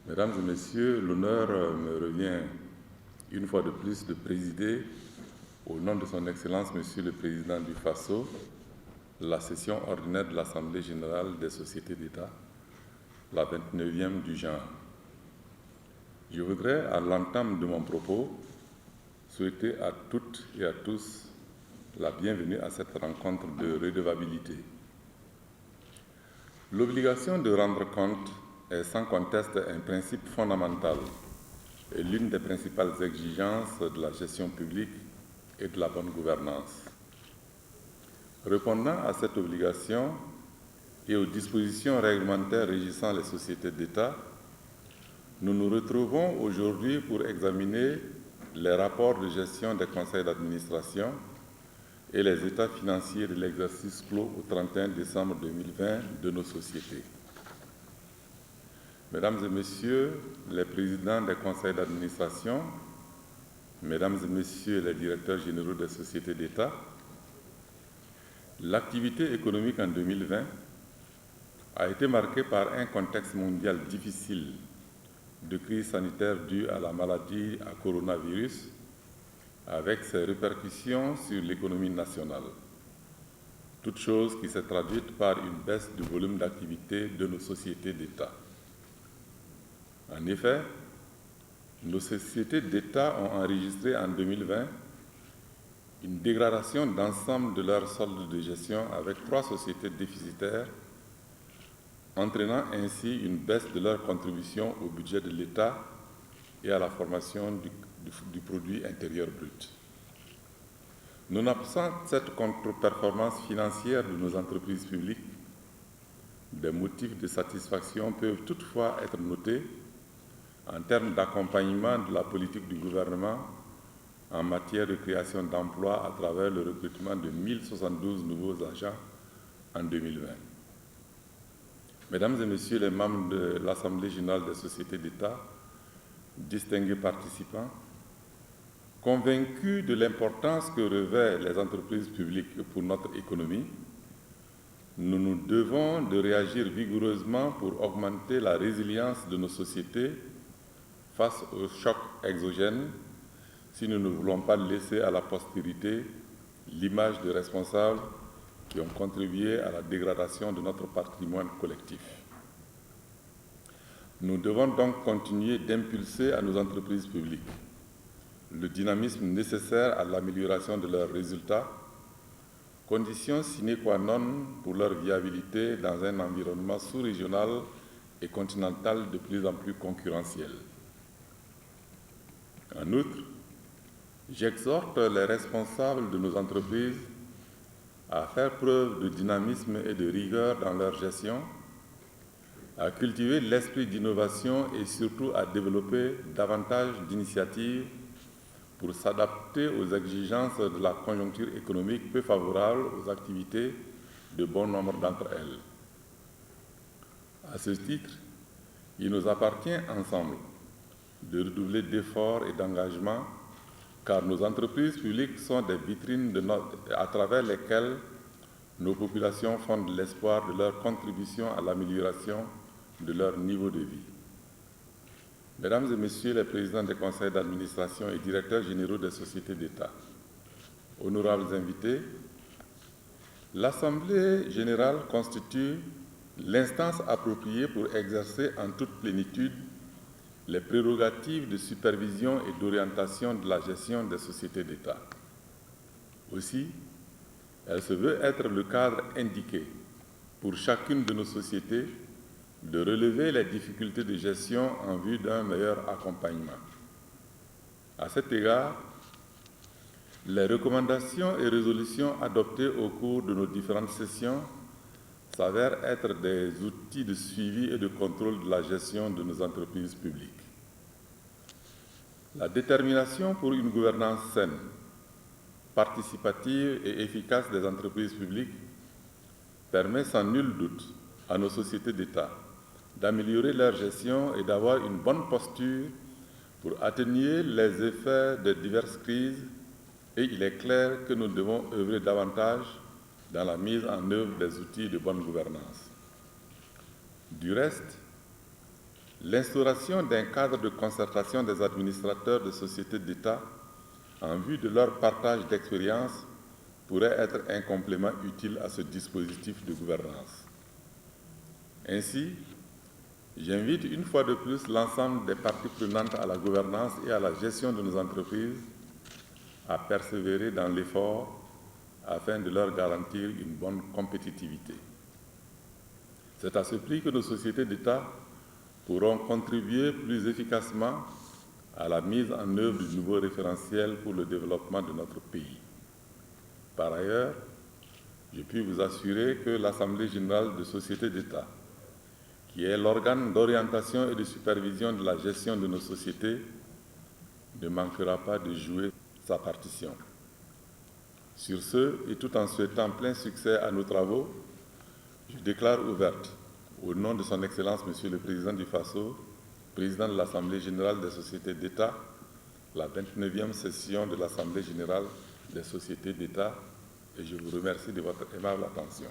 Mesdames et Messieurs, l'honneur me revient une fois de plus de présider, au nom de Son Excellence Monsieur le Président du FASO, la session ordinaire de l'Assemblée générale des sociétés d'État, la 29e du genre. Je voudrais, à l'entame de mon propos, souhaiter à toutes et à tous la bienvenue à cette rencontre de redevabilité. L'obligation de rendre compte est sans conteste un principe fondamental et l'une des principales exigences de la gestion publique et de la bonne gouvernance. Répondant à cette obligation et aux dispositions réglementaires régissant les sociétés d'État, nous nous retrouvons aujourd'hui pour examiner les rapports de gestion des conseils d'administration et les états financiers de l'exercice clos au 31 décembre 2020 de nos sociétés. Mesdames et Messieurs les présidents des conseils d'administration, Mesdames et Messieurs les directeurs généraux des sociétés d'État, l'activité économique en 2020 a été marquée par un contexte mondial difficile de crise sanitaire due à la maladie à coronavirus, avec ses répercussions sur l'économie nationale. Toute chose qui s'est traduite par une baisse du volume d'activité de nos sociétés d'État. En effet, nos sociétés d'État ont enregistré en 2020 une dégradation d'ensemble de leur solde de gestion avec 3 sociétés déficitaires, entraînant ainsi une baisse de leur contribution au budget de l'État et à la formation du produit intérieur brut. Nonobstant cette contre-performance financière de nos entreprises publiques, des motifs de satisfaction peuvent toutefois être notés en termes d'accompagnement de la politique du gouvernement en matière de création d'emplois à travers le recrutement de 1072 nouveaux agents en 2020. Mesdames et Messieurs les membres de l'Assemblée générale des sociétés d'État, distingués participants, convaincus de l'importance que revêtent les entreprises publiques pour notre économie, nous nous devons de réagir vigoureusement pour augmenter la résilience de nos sociétés face aux chocs exogènes si nous ne voulons pas laisser à la postérité l'image de responsables qui ont contribué à la dégradation de notre patrimoine collectif. Nous devons donc continuer d'impulser à nos entreprises publiques le dynamisme nécessaire à l'amélioration de leurs résultats, condition sine qua non pour leur viabilité dans un environnement sous-régional et continental de plus en plus concurrentiel. En outre, j'exhorte les responsables de nos entreprises à faire preuve de dynamisme et de rigueur dans leur gestion, à cultiver l'esprit d'innovation et surtout à développer davantage d'initiatives pour s'adapter aux exigences de la conjoncture économique peu favorable aux activités de bon nombre d'entre elles. À ce titre, il nous appartient ensemble de redoubler d'efforts et d'engagement, car nos entreprises publiques sont des vitrines à travers lesquelles nos populations fondent l'espoir de leur contribution à l'amélioration de leur niveau de vie. Mesdames et Messieurs les présidents des conseils d'administration et directeurs généraux des sociétés d'État, honorables invités, l'Assemblée générale constitue l'instance appropriée pour exercer en toute plénitude les prérogatives de supervision et d'orientation de la gestion des sociétés d'État. Aussi, elle se veut être le cadre indiqué pour chacune de nos sociétés de relever les difficultés de gestion en vue d'un meilleur accompagnement. À cet égard, les recommandations et résolutions adoptées au cours de nos différentes sessions s'avèrent être des outils de suivi et de contrôle de la gestion de nos entreprises publiques. La détermination pour une gouvernance saine, participative et efficace des entreprises publiques permet sans nul doute à nos sociétés d'État d'améliorer leur gestion et d'avoir une bonne posture pour atténuer les effets de diverses crises, et il est clair que nous devons œuvrer davantage dans la mise en œuvre des outils de bonne gouvernance. Du reste, l'instauration d'un cadre de concertation des administrateurs de sociétés d'État en vue de leur partage d'expérience pourrait être un complément utile à ce dispositif de gouvernance. Ainsi, j'invite une fois de plus l'ensemble des parties prenantes à la gouvernance et à la gestion de nos entreprises à persévérer dans l'effort afin de leur garantir une bonne compétitivité. C'est à ce prix que nos sociétés d'État pourront contribuer plus efficacement à la mise en œuvre du nouveau référentiel pour le développement de notre pays. Par ailleurs, je puis vous assurer que l'Assemblée générale de sociétés d'État, qui est l'organe d'orientation et de supervision de la gestion de nos sociétés, ne manquera pas de jouer sa partition. Sur ce, et tout en souhaitant plein succès à nos travaux, je déclare ouverte, au nom de son Excellence Monsieur le Président du Faso, Président de l'Assemblée générale des sociétés d'État, la 29e session de l'Assemblée générale des sociétés d'État, et je vous remercie de votre aimable attention.